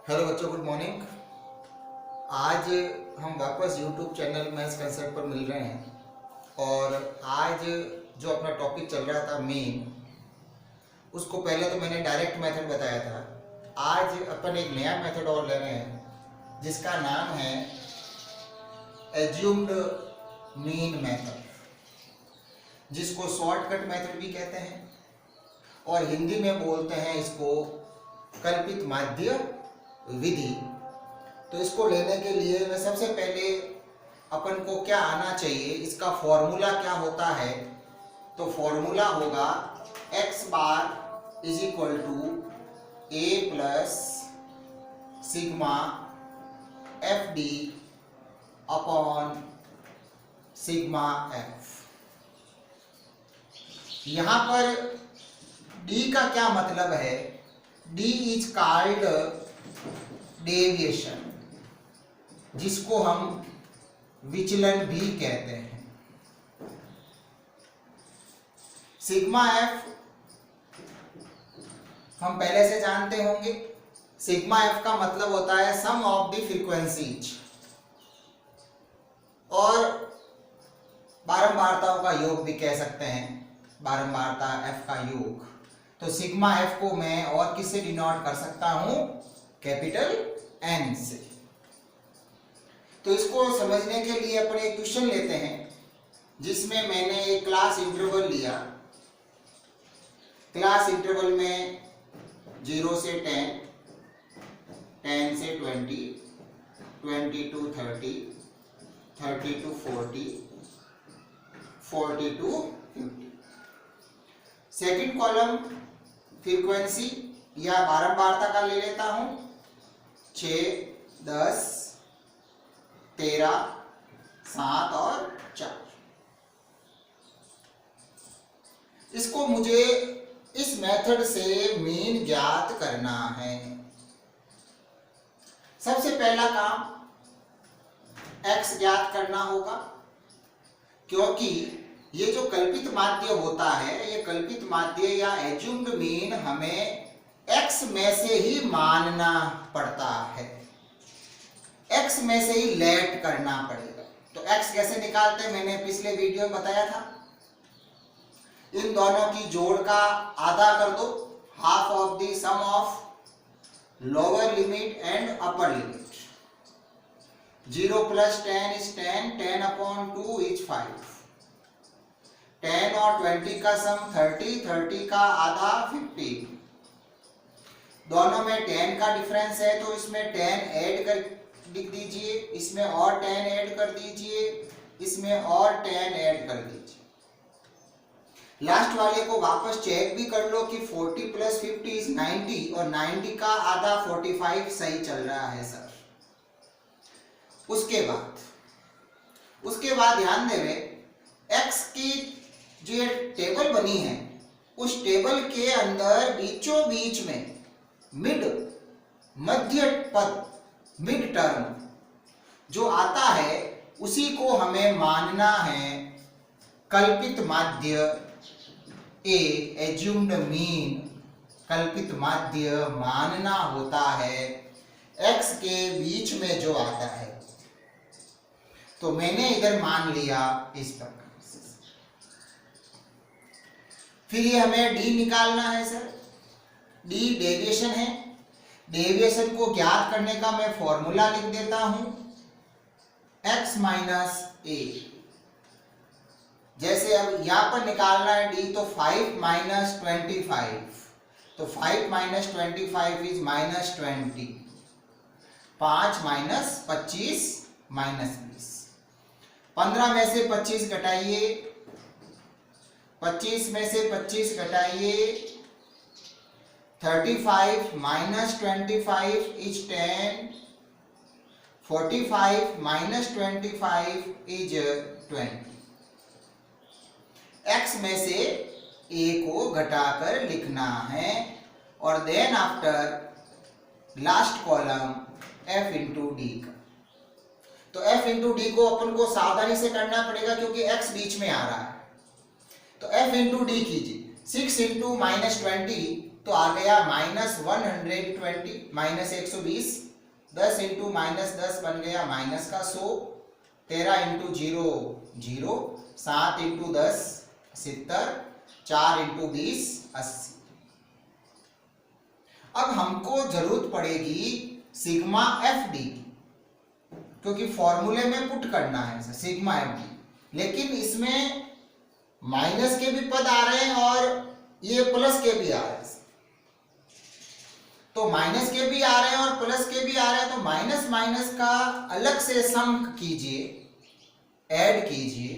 Hello बच्चों, good morning. आज हम वापस यूट्यूब चैनल मैथ्स कंसेप्ट पर मिल रहे हैं और आज जो अपना टॉपिक चल रहा था मेन, उसको पहले तो मैंने डायरेक्ट मेथड बताया था। आज अपन एक नया मेथड और ले रहे हैं जिसका नाम है एज्यूम्ड मीन मेथड, जिसको शॉर्टकट मेथड भी कहते हैं और हिंदी में बोलते हैं इसको कल्पित माध्य विधि। तो इसको लेने के लिए मैं सबसे पहले अपन को क्या आना चाहिए, इसका फॉर्मूला क्या होता है। तो फॉर्मूला होगा x bar is equal to a plus sigma f d upon sigma f. यहां पर d का क्या मतलब है? d इज कॉल्ड डेविएशन, जिसको हम विचलन भी कहते हैं। सिग्मा एफ हम पहले से जानते होंगे। सिग्मा एफ का मतलब होता है सम ऑफ द फ्रीक्वेंसीज और बारंबारताओं का योग भी कह सकते हैं, बारंबारता एफ का योग। तो सिग्मा एफ को मैं और किससे डिनोट कर सकता हूं? कैपिटल एन से। तो इसको समझने के लिए अपन एक क्वेश्चन लेते हैं जिसमें मैंने एक क्लास इंटरवल लिया। क्लास इंटरवल में 0 से 10, 10 से 20, 20 to 30, 30 to 40, 40 to 50। Second column frequency या बारंबारता का ले लेता हूं, 6, 10, 13, 7 और 4। इसको मुझे इस मेथड से मीन ज्ञात करना है। सबसे पहला काम x ज्ञात करना होगा, क्योंकि ये जो कल्पित माध्य होता है, ये कल्पित माध्य या एज्यूम्ड मीन हमें x में से ही मानना पड़ता है, x में से ही लेट करना पड़ेगा। तो x कैसे निकालते हैं मैंने पिछले वीडियो में बताया था। इन दोनों की जोड़ का आधा कर दो, half of the sum of lower limit and upper limit. 0 plus 10 is 10, 10 upon 2 is 5। 10 और 20 का सम 30, 30 का आधा 50। दोनों में 10 का डिफरेंस है तो इसमें 10 ऐड कर लिख दीजिए, इसमें और 10 ऐड कर दीजिए, इसमें और 10 ऐड कर दीजिए। लास्ट वाले को वापस चेक भी कर लो कि 40 plus 50 is 90 और 90 का आधा 45 सही चल रहा है सर। उसके बाद ध्यान देवे, x की जो ये टेबल बनी है, उस टेबल के अंदर बीचों बीच में मध्य पद, मिड टर्म जो आता है, उसी को हमें मानना है कल्पित माध्य ए, एज्यूम्ड मीन। कल्पित माध्य मानना होता है x के बीच में जो आता है। तो मैंने इधर मान लिया इस प्रकार से। फिर ये हमें d निकालना है सर। d डेविएशन है। डेविएशन को ज्ञात करने का मैं फॉर्मूला लिख देता हूं, x माइनस ए। जैसे अब यहां पर निकालना है d, तो 5 माइनस 25, तो 5 minus 25 is minus 20। 5 minus 25 minus 20। 15 में से 25 घटाइए, 25 में से 25 घटाइए, 35 minus 25 is 10, 45 minus 25 is 20। x में से a को घटाकर लिखना है और then after last column f into d का। तो f इंटू डी को अपन को सावधानी से करना पड़ेगा क्योंकि x बीच में आ रहा है। तो f इंटू डी कीजिए, 6 इंटू माइनस 20 तो आ गया -120 -120, 10 इंटू -10 बन गया -100, 13 इंटू 0 0, 7 इंटू 10 70, 4 इंटू 20 80। अब हमको जरूरत पड़ेगी सिग्मा एफ डी, क्योंकि फॉर्मूले में पुट करना है सिग्मा एफ डी, लेकिन इसमें माइनस के भी पद आ रहे हैं और ये प्लस के भी आ रहे हैं। तो माइनस के भी आ रहे हैं और प्लस के भी आ रहे हैं, तो माइनस माइनस का अलग से सम कीजिए, ऐड कीजिए।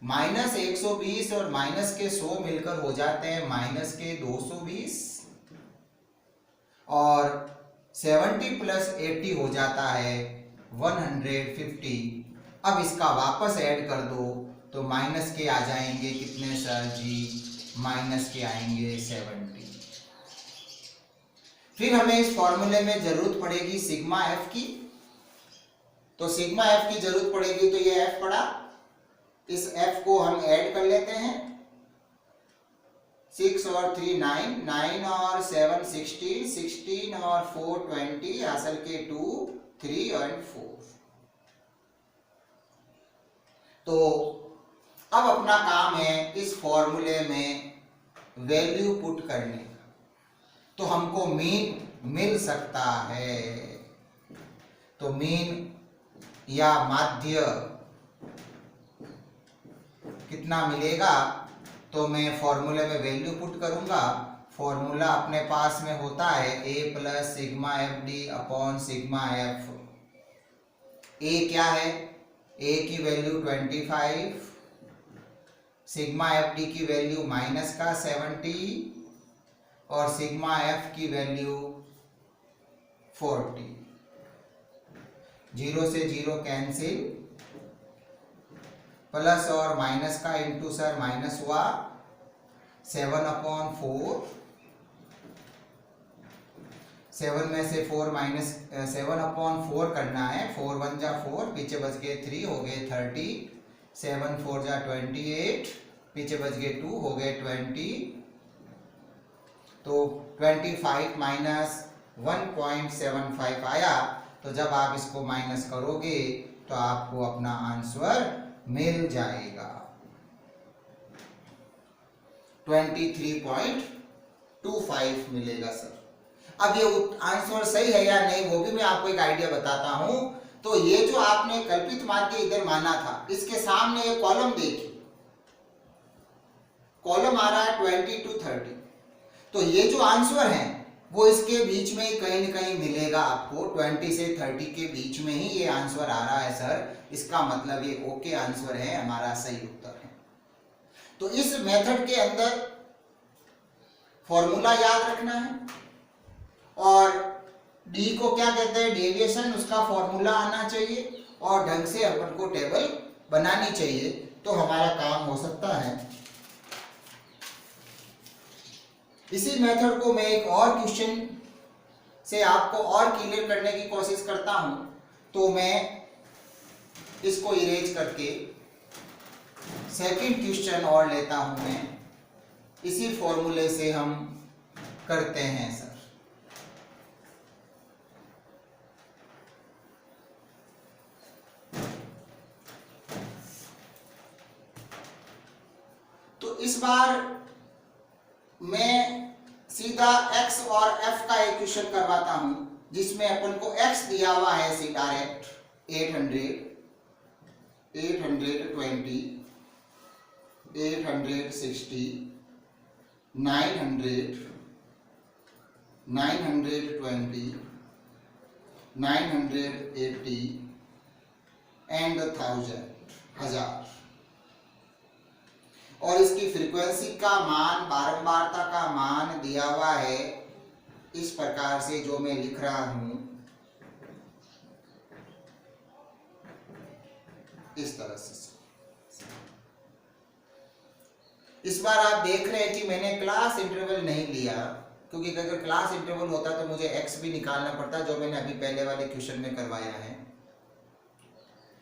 -120 और माइनस के 100 मिलकर हो जाते हैं माइनस के 220, और 70 प्लस 80 हो जाता है 150। अब इसका वापस ऐड कर दो तो माइनस के आ जाएंगे कितने सर जी, माइनस के आएंगे 70। फिर हमें इस फॉर्मूले में जरूरत पड़ेगी सिग्मा एफ की, तो सिग्मा एफ की जरूरत पड़ेगी, तो ये एफ पड़ा, इस एफ को हम ऐड कर लेते हैं। 6 और 3 9, 9 और 7 16, 16 और 4 20, असल के 2 3 और 4। तो अब अपना काम है इस फॉर्मूले में वैल्यू पुट करने का, तो हमको मीन मिल सकता है। तो मीन या माध्य कितना मिलेगा, तो मैं फॉर्मूले में वैल्यू पुट करूंगा। फॉर्मूला अपने पास में होता है a plus sigma f d upon sigma F. a क्या है, a की वैल्यू 25, सिग्मा एफ डी की वैल्यू माइनस का 70 और सिग्मा एफ की वैल्यू 40। 0 से 0 कैंसिल, प्लस और माइनस का इंटू सर माइनस हुआ, 7/4, 7 में से 4 माइनस 7/4 करना है, 4 1 जा 4, पीछे बच गए 3, हो गए 30, 7 4 जा 28, पीछे बच गए 2, हो गए 20। तो 25 माइनस 1.75 आया। तो जब आप इसको माइनस करोगे तो आपको अपना आंसर मिल जाएगा 23.25 मिलेगा सर। अब ये आंसर सही है या नहीं वो भी मैं आपको एक आइडिया बताता हूं। तो ये जो आपने कल्पित माध्य इधर माना था, इसके सामने ये कॉलम देखिए, कॉलम आ रहा है 20 to 30। तो ये जो आंसर है वो इसके बीच में ही कहीं न कहीं मिलेगा आपको, 20 से 30 के बीच में ही ये आंसर आ रहा है सर। इसका मतलब ये ओके आंसर है, हमारा सही उत्तर है। तो इस मेथड के अंदर फॉर्मूला याद रखना है, और डी को क्या कहते हैं, डेविएशन, उसका फॉर्मूला आना चाहिए, और ढंग से अपन को टेबल बनानी चाहिए, तो हमारा काम हो सकता है। इसी मेथड को मैं एक और क्वेश्चन से आपको और क्लियर करने की कोशिश करता हूं। तो मैं इसको इरेज करके सेकंड क्वेश्चन और लेता हूं मैं, इसी फॉर्मूले से हम करते हैं सर। तो इस बार मैं सीधा x और f का इक्वेशन करवाता हूं, जिसमें अपन को x दिया हुआ है सी डायरेक्ट 800, 820, 860, 900, 920, 980 एंड 1000। और इसकी फ्रीक्वेंसी का मान, बारंबारता का मान दिया हुआ है इस प्रकार से, जो मैं लिख रहा हूं इस तरह से। इस बार आप देख रहे हैं कि मैंने क्लास इंटरवल नहीं लिया, क्योंकि अगर क्लास इंटरवल होता तो मुझे x भी निकालना पड़ता, जो मैंने अभी पहले वाले क्वेश्चन में करवाया है।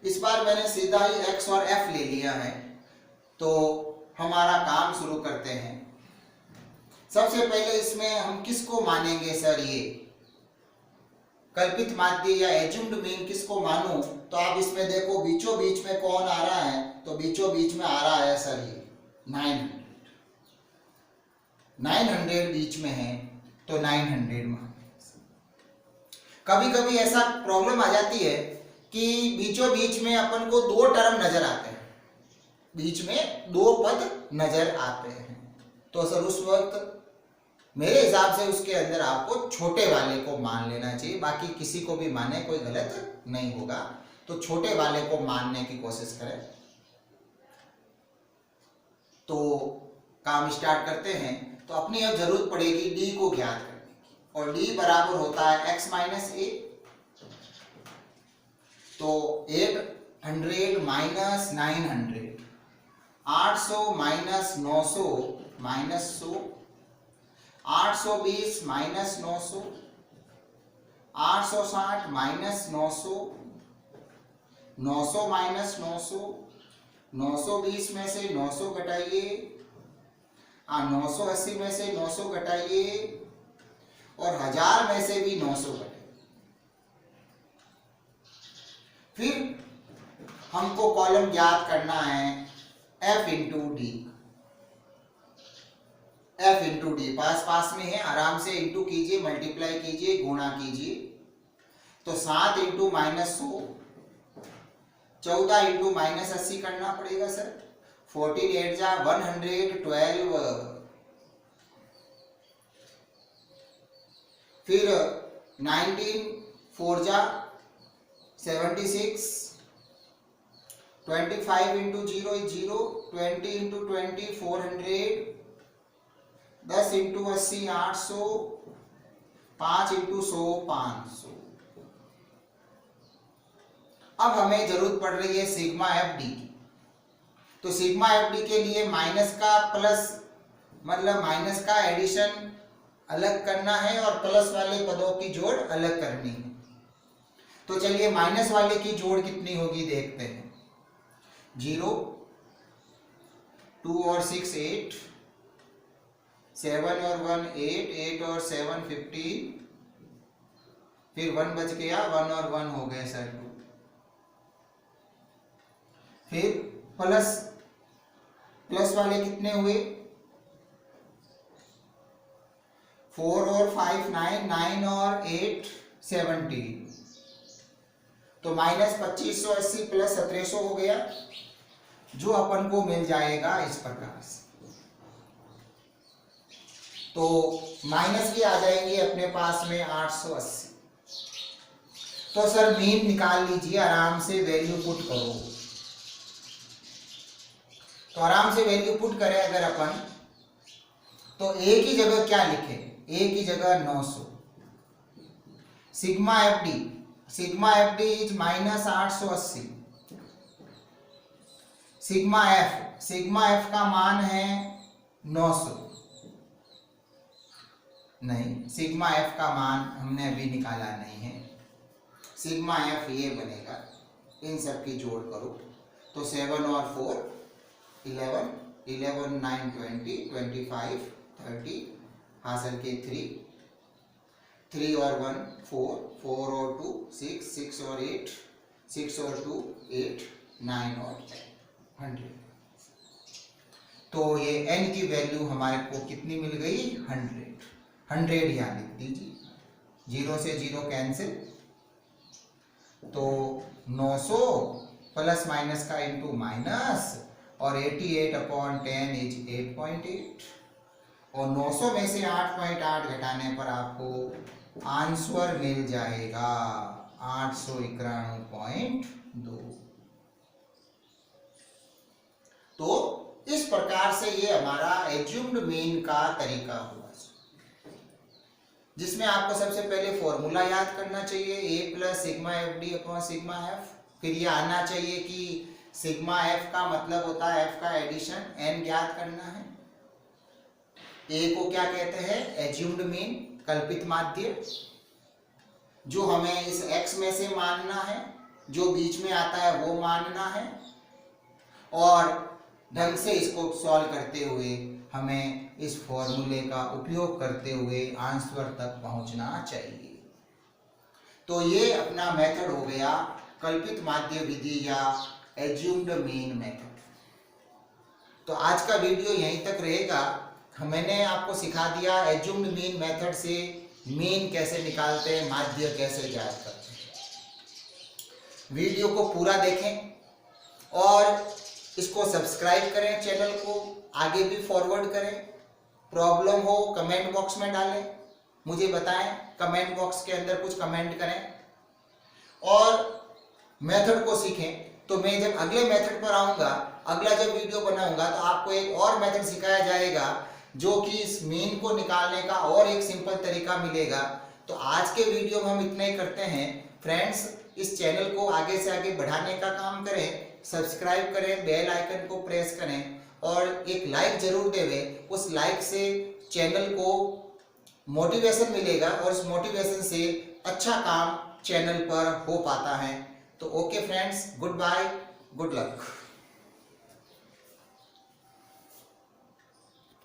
इस बार मैंने सीधा ही x और f ले लिया है। तो हमारा काम शुरू करते हैं। सबसे पहले इसमें हम किसको मानेंगे सर? ये कल्पित माध्य या एज्यूम्ड मीन किसको मानूं? तो आप इसमें देखो बीचों बीच में कौन आ रहा है, तो बीचों बीच में आ रहा है सर ये 900 बीच में है, तो 900 मान। कभी कभी ऐसा प्रॉब्लम आ जाती है कि बीचों बीच में अपन को दो टर्म नजर आते हैं, बीच में दो पद नजर आते हैं, तो सर उस वक्त मेरे हिसाब से उसके अंदर आपको छोटे वाले को मान लेना चाहिए, बाकी किसी को भी माने कोई गलत नहीं होगा, तो छोटे वाले को मानने की कोशिश करें। तो काम स्टार्ट करते हैं। तो अपनी अब जरूरत पड़ेगी डी को ज्ञात करने की, और डी बराबर होता है x माइनस ए। तो 800 minus 900, 800 minus 900 minus 100, 820 minus 900, 860 minus 900, 900 minus 900, 920 में से 900 घटाइए, 980 में से 900 घटाइए, और 1000 में से भी 900 घटाइए। फिर हमको कॉलम ज्ञात करना है f into D. f into D पास में है, आराम से इंटू कीजिए, मल्टीप्लाई कीजिए, गुणा कीजिए। तो 7 इंटू माइनस 100, 14 इंटू माइनस 80 करना पड़ेगा सर। 14 8 जा 112, फिर 19 4 जा 76, 25 into 0 is 0, 20 into 20 400, 10 into 80 800, 5 into 100 500। अब हमें जरूरत पड़ रही है सिग्मा एफ डी की। तो सिग्मा एफ डी के लिए माइनस का प्लस, मतलब माइनस का एडिशन अलग करना है और प्लस वाले पदों की जोड़ अलग करनी है। तो चलिए माइनस वाले की जोड़ कितनी होगी देखते हैं। 0, 2 और 6 8, 7 और 1 8, 8 और 7 15, फिर 1 बच गया, 1 और 1 हो गए सर 2। फिर प्लस वाले कितने हुए? 4 और 5 9, 9 और 8 17। तो माइनस 2580 प्लस 1700 हो गया, जो अपन को मिल जाएगा इस प्रकार से। तो माइनस की आ जाएंगे अपने पास में 880। तो सर मीन निकाल लीजिए, आराम से वैल्यू पुट करो। तो आराम से वैल्यू पुट करें अगर अपन, तो ए की जगह क्या लिखें? ए की जगह 900। Sigma f D is minus 880। Sigma F का मान है 900। नहीं, सिग्मा एफ का मान हमने अभी निकाला नहीं है। सिग्मा एफ ये बनेगा, इन सब की जोड़ करो तो 7 और 4 11, 11 9 20, 25 30, हासिल के 3 और 1 4, 4 और 2 6, 6 और 8, 6 और 2 8, 9 और 10 100। तो ये n की वैल्यू हमारे को कितनी मिल गई? 100 यहाँ लिख दीजिए, 0 से 0 कैंसिल। तो 900 प्लस माइनस का इंटू माइनस, और 88/10 इज 8.8, और 900 में से 8.8 घटाने पर आपको आंसर मिल जाएगा 891.2। तो इस प्रकार से ये हमारा एज्यूम्ड मीन का तरीका हुआ, जिसमें आपको सबसे पहले फॉर्मूला याद करना चाहिए, a plus sigma f d upon sigma F. फिर ये आना चाहिए कि सिग्मा एफ का मतलब होता है एफ का एडिशन, n ज्ञात करना है। a को क्या कहते हैं? एज्यूम्ड मीन, कल्पित माध्य, जो हमें इस x में से मानना है, जो बीच में आता है वो मानना है, और ढंग से इसको सॉल्व करते हुए हमें इस फॉर्मूले का उपयोग करते हुए आंसर तक पहुंचना चाहिए। तो ये अपना मेथड हो गया कल्पित माध्य विधि या एज्यूम्ड मीन मेथड। तो आज का वीडियो यहीं तक रहेगा। मैंने आपको सिखा दिया एज्यूम्ड मीन मेथड से मीन कैसे निकालते हैं, माध्य कैसे ज्ञात करते हैं। वीडियो को पूरा देखें और इसको सब्सक्राइब करें, चैनल को आगे भी फॉरवर्ड करें। प्रॉब्लम हो कमेंट बॉक्स में डालें, मुझे बताएं, कमेंट बॉक्स के अंदर कुछ कमेंट करें और मेथड को सीखें। तो मैं जब अगले मेथड पर आऊंगा, अगला जब वीडियो बनाऊंगा तो आपको एक और मेथड सिखाया जाएगा जो कि इस मीन को निकालने का और एक सिंपल तरीका मिलेगा। तो आज के वीडियो में हम इतना ही करते हैं फ्रेंड्स। इस चैनल को आगे से आगे बढ़ाने का काम करें, सब्सक्राइब करें, बेल आइकन को प्रेस करें और एक लाइक जरूर देवें। उस लाइक से चैनल को मोटिवेशन मिलेगा और उस मोटिवेशन से अच्छा काम चैनल पर हो पाता है। तो okay friends, good bye, good luck.